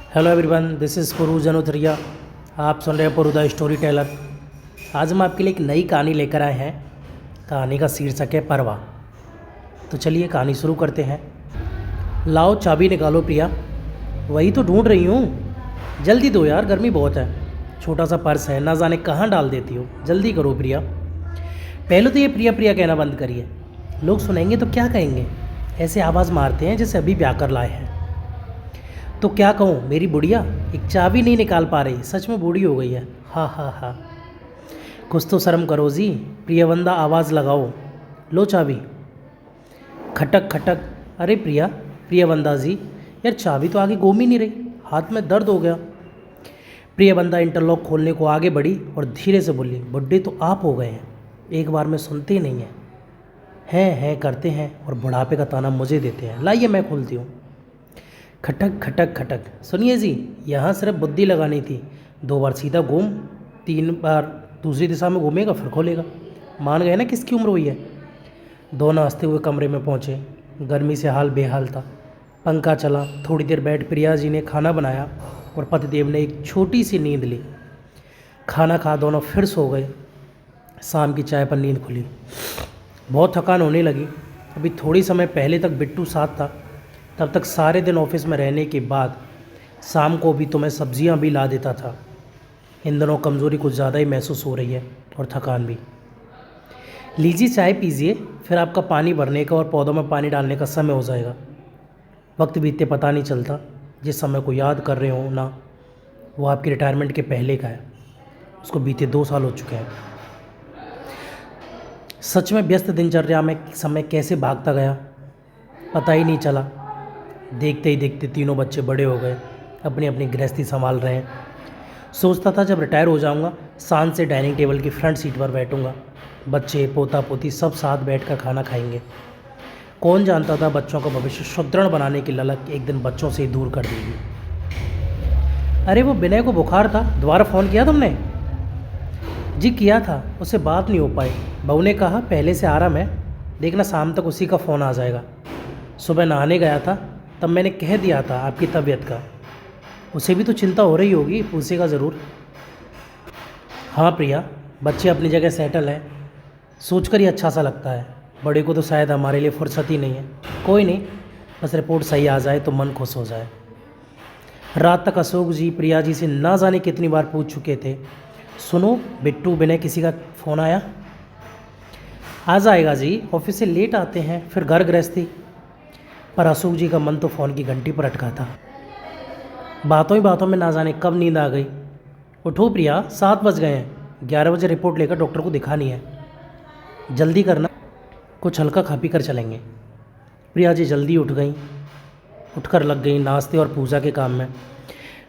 Hello everyone, this is पुरू जनोथरिया। आप सुन रहे हैं पुरू द स्टोरी टेलर। आज हम आपके लिए एक नई कहानी लेकर आए हैं। कहानी का शीर्षक है परवा। तो चलिए कहानी शुरू करते हैं। लाओ चाबी निकालो प्रिया। वही तो ढूंढ रही हूँ। जल्दी दो यार, गर्मी बहुत है। छोटा सा पर्स है, ना जाने कहाँ डाल देती हो। जल्दी करो प्रिया। पहले तो ये प्रिया प्रिया कहना बंद करिए। लोग सुनेंगे तो क्या कहेंगे। ऐसे आवाज़ मारते हैं जैसे अभी ब्याह कर लाए हैं। तो क्या कहूँ मेरी बुढ़िया, एक चाबी नहीं निकाल पा रही। सच में बूढ़ी हो गई है। हा हा हा। कुछ तो शर्म करो जी। प्रियवंदा आवाज़ लगाओ। लो चाबी। खटक खटक। अरे प्रिया, प्रियवंदा जी, यार चाबी तो आगे घूम ही नहीं रही। हाथ में दर्द हो गया। प्रियवंदा इंटरलॉक खोलने को आगे बढ़ी और धीरे से बोली, बुढ़े तो आप हो गए हैं। एक बार में सुनते ही नहीं हैं करते हैं और बुढ़ापे का ताना मुझे देते हैं। लाइए मैं खोलती हूँ। खटक खटक खटक। सुनिए जी, यहाँ सिर्फ बुद्धि लगानी थी। 2 बार सीधा घूम, 3 बार दूसरी दिशा में घूमेगा फिर खोलेगा। मान गए ना किसकी उम्र हुई है। दोनों हंसते हुए कमरे में पहुँचे। गर्मी से हाल बेहाल था। पंखा चला। थोड़ी देर बैठ प्रिया जी ने खाना बनाया और पतिदेव ने एक छोटी सी नींद ली। खाना खा दोनों फिर सो गए। शाम की चाय पर नींद खुली। बहुत थकान होने लगी। अभी थोड़ी समय पहले तक बिट्टू साथ था। तब तक सारे दिन ऑफिस में रहने के बाद शाम को भी तुम्हें सब्जियां भी ला देता था। इन दिनों कमज़ोरी कुछ ज़्यादा ही महसूस हो रही है और थकान भी। लीजिए चाय पीजिए, फिर आपका पानी भरने का और पौधों में पानी डालने का समय हो जाएगा। वक्त बीतते पता नहीं चलता। जिस समय को याद कर रहे हो ना, वो आपकी रिटायरमेंट के पहले का है। उसको बीते 2 साल हो चुके हैं। सच में व्यस्त दिनचर्या में समय कैसे भागता गया पता ही नहीं चला। देखते ही देखते तीनों बच्चे बड़े हो गए, अपनी अपनी गृहस्थी संभाल रहे हैं। सोचता था जब रिटायर हो जाऊंगा, शान से डाइनिंग टेबल की फ्रंट सीट पर बैठूंगा। बच्चे पोता पोती सब साथ बैठकर खाना खाएंगे। कौन जानता था बच्चों का भविष्य सुदृढ़ बनाने की ललक एक दिन बच्चों से ही दूर कर देगी। अरे वो विनय को बुखार था, दोबारा फ़ोन किया तुमने? जी किया था, उससे बात नहीं हो पाई। बहू ने कहा पहले से आराम है, देखना शाम तक उसी का फ़ोन आ जाएगा। सुबह नहाने गया था, तब मैंने कह दिया था आपकी तबीयत का। उसे भी तो चिंता हो रही होगी, पूछेगा ज़रूर। हाँ प्रिया, बच्चे अपनी जगह सेटल हैं, सोचकर ही अच्छा सा लगता है। बड़े को तो शायद हमारे लिए फुर्सत ही नहीं है। कोई नहीं, बस रिपोर्ट सही आ जाए तो मन खुश हो जाए। रात तक अशोक जी प्रिया जी से ना जाने कितनी बार पूछ चुके थे, सुनो बिट्टू विनय किसी का फ़ोन आया? आ जाएगा जी, ऑफिस से लेट आते हैं, फिर घर गृहस्थी। पर अशोक जी का मन तो फ़ोन की घंटी पर अटका था। बातों ही बातों में ना जाने कब नींद आ गई। उठो प्रिया, 7 बज गए हैं। 11 बजे रिपोर्ट लेकर डॉक्टर को दिखानी है। जल्दी करना, कुछ हल्का खा पी कर चलेंगे। प्रिया जी जल्दी उठ गई। उठकर लग गई नाश्ते और पूजा के काम में।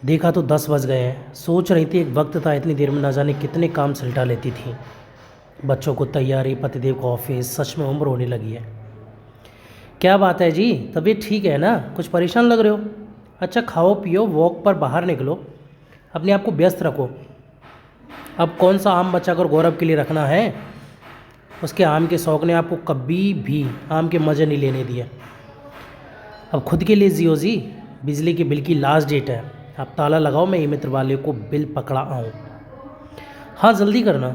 देखा तो 10 बज गए हैं। सोच रही थी एक वक्त था इतनी देर में ना जाने कितने काम सुलटा लेती थी। बच्चों को तैयारी, पतिदेव को ऑफिस, सच में उम्र होने लगी है। क्या बात है जी, तबीयत ठीक है ना? कुछ परेशान लग रहे हो। अच्छा खाओ पियो, वॉक पर बाहर निकलो, अपने आप को व्यस्त रखो। अब कौन सा आम बचाकर गौरव के लिए रखना है? उसके आम के शौक ने आपको कभी भी आम के मज़े नहीं लेने दिए। अब खुद के लिए जियो जी। बिजली के बिल की लास्ट डेट है। आप ताला लगाओ, मैं ई मित्र वाले को बिल पकड़ा आऊँ। हाँ जल्दी करना।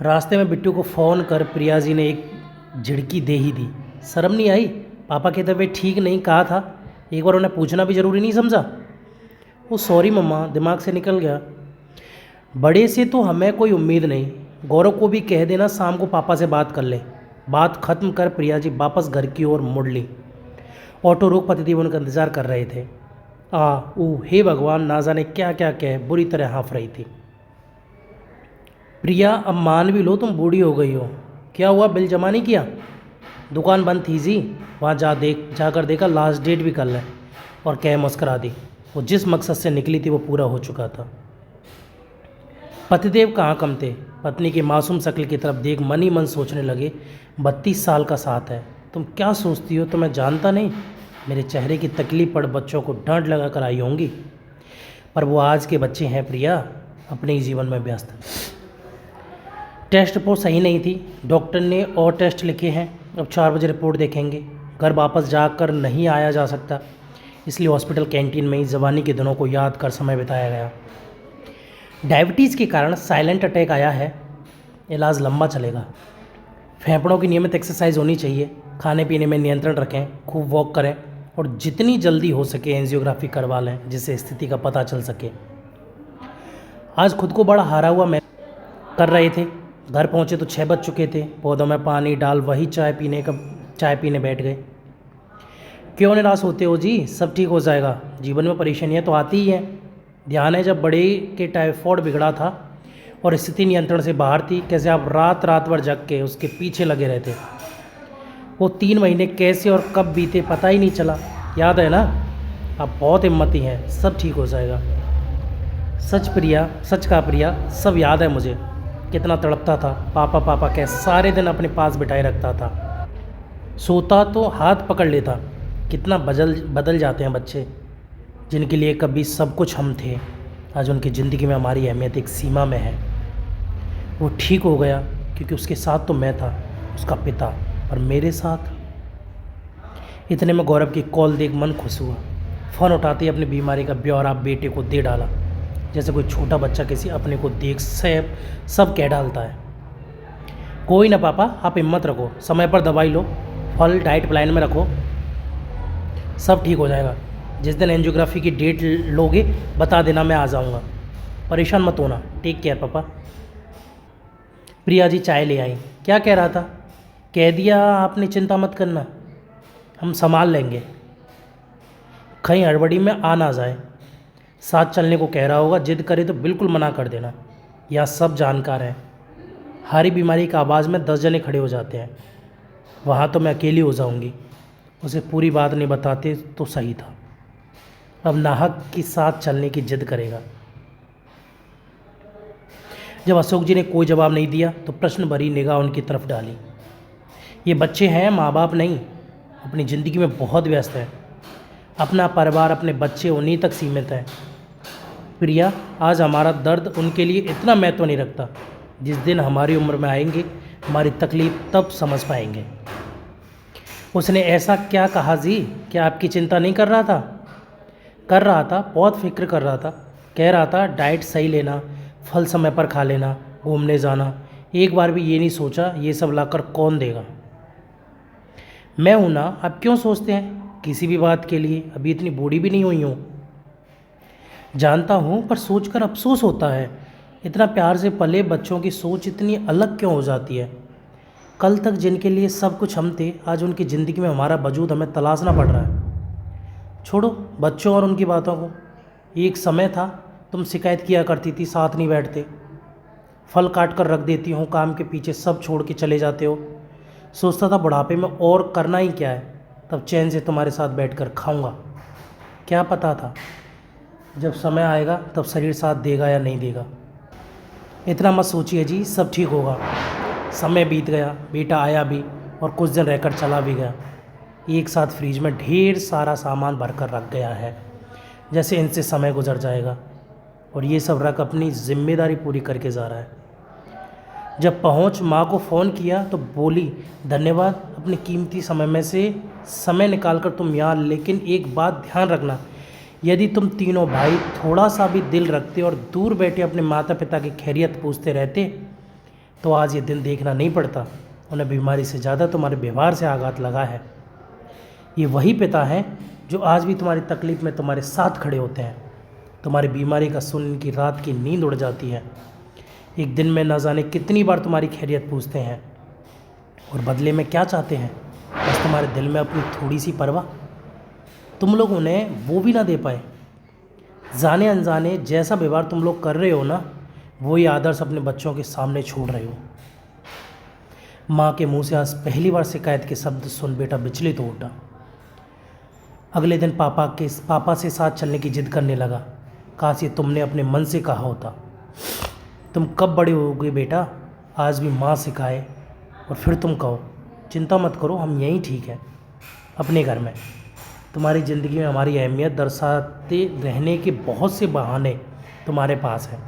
रास्ते में बिट्टू को फ़ोन कर प्रिया जी ने एक झिड़की दे ही दी। शर्म नहीं आई? पापा की तबीयत ठीक नहीं कहा था, एक बार उन्हें पूछना भी ज़रूरी नहीं समझा? वो सॉरी मम्मा, दिमाग से निकल गया। बड़े से तो हमें कोई उम्मीद नहीं। गौरव को भी कह देना शाम को पापा से बात कर ले। बात खत्म कर प्रिया जी वापस घर की ओर मुड़ ली। ऑटो रोक पतिदेव उनका इंतज़ार कर रहे थे। हे भगवान, ना जाने क्या क्या कह बुरी तरह हाँफ रही थी। प्रिया अब मान भी लो तुम बूढ़ी हो गई हो। क्या हुआ, बिल जमा नहीं किया? दुकान बंद थी जी, वहाँ जाकर देखा लास्ट डेट भी कल है। और कह मुस्करा दी। वो जिस मकसद से निकली थी वो पूरा हो चुका था। पतिदेव कहाँ कम थे। पत्नी की मासूम शक्ल की तरफ देख मन ही मन सोचने लगे, 32 साल का साथ है, तुम क्या सोचती हो? तो मैं जानता नहीं। मेरे चेहरे की तकलीफ पर बच्चों को डांट लगा कर आई होंगी, पर वो आज के बच्चे हैं प्रिया, अपने ही जीवन में व्यस्त। टेस्ट रिपोर्ट सही नहीं थी, डॉक्टर ने और टेस्ट लिखे हैं। अब 4 बजे रिपोर्ट देखेंगे। घर वापस जाकर नहीं आया जा सकता, इसलिए हॉस्पिटल कैंटीन में ही जवानी के दिनों को याद कर समय बिताया गया। डायबिटीज़ के कारण साइलेंट अटैक आया है, इलाज लंबा चलेगा। फेफड़ों की नियमित एक्सरसाइज होनी चाहिए, खाने पीने में नियंत्रण रखें, खूब वॉक करें और जितनी जल्दी हो सके एंजियोग्राफी करवा लें जिससे स्थिति का पता चल सके। आज खुद को बड़ा हारा हुआ मैं कर रहे थे। घर पहुँचे तो 6 बज चुके थे। पौधों में पानी डाल वही चाय पीने बैठ गए। क्यों निराश होते हो जी, सब ठीक हो जाएगा। जीवन में परेशानियाँ तो आती ही हैं। ध्यान है जब बड़े के टाइफॉइड बिगड़ा था और स्थिति नियंत्रण से बाहर थी, कैसे आप रात रात भर जग के उसके पीछे लगे रहते। वो 3 महीने कैसे और कब बीते पता ही नहीं चला, याद है ना। आप बहुत हिम्मती हैं, सब ठीक हो जाएगा। सच कहा प्रिया, सब याद है मुझे। कितना तड़पता था, पापा पापा कह सारे दिन अपने पास बिठाए रखता था। सोता तो हाथ पकड़ लेता। कितना बदल जाते हैं बच्चे, जिनके लिए कभी सब कुछ हम थे, आज उनकी ज़िंदगी में हमारी अहमियत एक सीमा में है। वो ठीक हो गया क्योंकि उसके साथ तो मैं था, उसका पिता, और मेरे साथ। इतने में गौरव की कॉल देख मन खुश हुआ। फ़ोन उठाते ही अपनी बीमारी का ब्यौरा बेटे को दे डाला, जैसे कोई छोटा बच्चा किसी अपने को देख सब कह डालता है। कोई ना पापा, आप हिम्मत रखो, समय पर दवाई लो, फल डाइट प्लान में रखो, सब ठीक हो जाएगा। जिस दिन एंजियोग्राफी की डेट लोगे बता देना, मैं आ जाऊँगा। परेशान मत होना। टेक केयर पापा। प्रिया जी चाय ले आई। क्या कह रहा था? कह दिया आपने, चिंता मत करना, हम संभाल लेंगे, कहीं हड़बड़ी में आ ना जाए। साथ चलने को कह रहा होगा, जिद करे तो बिल्कुल मना कर देना। यह सब जानकार हैं। हारी बीमारी की आवाज़ में 10 जने खड़े हो जाते हैं। वहाँ तो मैं अकेली हो जाऊँगी। उसे पूरी बात नहीं बताते तो सही था। अब नाहक के साथ चलने की जिद करेगा। जब अशोक जी ने कोई जवाब नहीं दिया तो प्रश्न भरी निगाह उनकी तरफ डाली। ये बच्चे हैं, माँ बाप नहीं। अपनी ज़िंदगी में बहुत व्यस्त है। अपना परिवार, अपने बच्चे उन्हीं तक सीमित है। प्रिया, आज हमारा दर्द उनके लिए इतना महत्व नहीं रखता। जिस दिन हमारी उम्र में आएंगे, हमारी तकलीफ़ तब समझ पाएंगे। उसने ऐसा क्या कहा जी? क्या आपकी चिंता नहीं कर रहा था? कर रहा था, बहुत फिक्र कर रहा था। कह रहा था डाइट सही लेना, फल समय पर खा लेना, घूमने जाना। एक बार भी ये नहीं सोचा ये सब लाकर कौन देगा। मैं हूं ना, आप क्यों सोचते हैं किसी भी बात के लिए? अभी इतनी बूढ़ी भी नहीं हुई हूँ। जानता हूँ, पर सोचकर अफसोस होता है। इतना प्यार से पले बच्चों की सोच इतनी अलग क्यों हो जाती है? कल तक जिनके लिए सब कुछ हम थे, आज उनकी ज़िंदगी में हमारा वजूद हमें तलाशना पड़ रहा है। छोड़ो बच्चों और उनकी बातों को। एक समय था तुम शिकायत किया करती थी, साथ नहीं बैठते, फल काट कर रख देती हूँ, काम के पीछे सब छोड़ के चले जाते हो। सोचता था बुढ़ापे में और करना ही क्या है, तब चैन से तुम्हारे साथ बैठकर खाऊंगा। क्या पता था जब समय आएगा तब शरीर साथ देगा या नहीं देगा। इतना मत सोचिए जी, सब ठीक होगा। समय बीत गया, बेटा आया भी और कुछ दिन रहकर चला भी गया। एक साथ फ्रिज में ढेर सारा सामान भरकर रख गया है, जैसे इनसे समय गुजर जाएगा। और ये सब रख अपनी जिम्मेदारी पूरी करके जा रहा है। जब पहुंच माँ को फ़ोन किया तो बोली, धन्यवाद अपने कीमती समय में से समय निकालकर तुम यहाँ। लेकिन एक बात ध्यान रखना, यदि तुम तीनों भाई थोड़ा सा भी दिल रखते और दूर बैठे अपने माता पिता की खैरियत पूछते रहते तो आज ये दिन देखना नहीं पड़ता। उन्हें बीमारी से ज़्यादा तुम्हारे व्यवहार से आघात लगा है। ये वही पिता हैं जो आज भी तुम्हारी तकलीफ़ में तुम्हारे साथ खड़े होते हैं। तुम्हारी बीमारी का सुन इनकी रात की नींद उड़ जाती है। एक दिन में न जाने कितनी बार तुम्हारी खैरियत पूछते हैं और बदले में क्या चाहते हैं? बस तुम्हारे दिल में अपनी थोड़ी सी परवाह। तुम लोग उन्हें वो भी ना दे पाए। जाने अनजाने जैसा व्यवहार तुम लोग कर रहे हो ना, वही आदर्श अपने बच्चों के सामने छोड़ रहे हो। माँ के मुंह से आज पहली बार शिकायत के शब्द सुन बेटा विचलित हो उठा। अगले दिन पापा से साथ चलने की जिद करने लगा। काश ये तुमने अपने मन से कहा होता। तुम कब बड़े होगे बेटा? आज भी माँ सिखाए और फिर तुम कहो चिंता मत करो, हम यहीं ठीक है, अपने घर में। तुम्हारी ज़िंदगी में हमारी अहमियत दर्शाते रहने के बहुत से बहाने तुम्हारे पास हैं,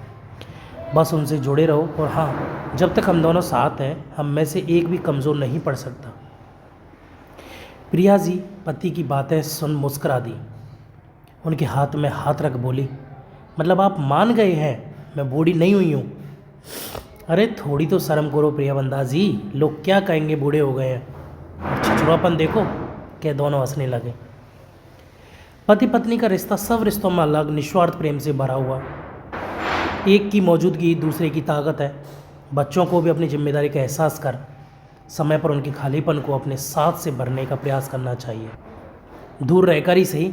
बस उनसे जुड़े रहो। और हाँ, जब तक हम दोनों साथ हैं, हम में से एक भी कमज़ोर नहीं पड़ सकता। प्रिया जी पति की बातें सुन मुस्करा दी। उनके हाथ में हाथ रख बोली, मतलब आप मान गए हैं मैं बूढ़ी नहीं हुई हूँ? अरे थोड़ी तो शर्म करो प्रियवंदा जी, लोग क्या कहेंगे बूढ़े हो गए हैं। और छिछुरापन देखो। क्या दोनों हंसने लगे। पति पत्नी का रिश्ता सब रिश्तों में अलग निस्वार्थ प्रेम से भरा हुआ। एक की मौजूदगी दूसरे की ताकत है। बच्चों को भी अपनी जिम्मेदारी का एहसास कर समय पर उनके खालीपन को अपने साथ से भरने का प्रयास करना चाहिए। दूर रहकर ही सही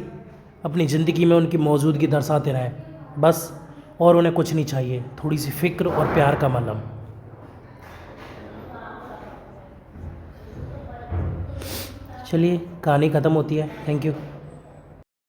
अपनी ज़िंदगी में उनकी मौजूदगी दर्शाते रहें बस। और उन्हें कुछ नहीं चाहिए, थोड़ी सी फिक्र और प्यार का मलहम। चलिए कहानी ख़त्म होती है। Thank you.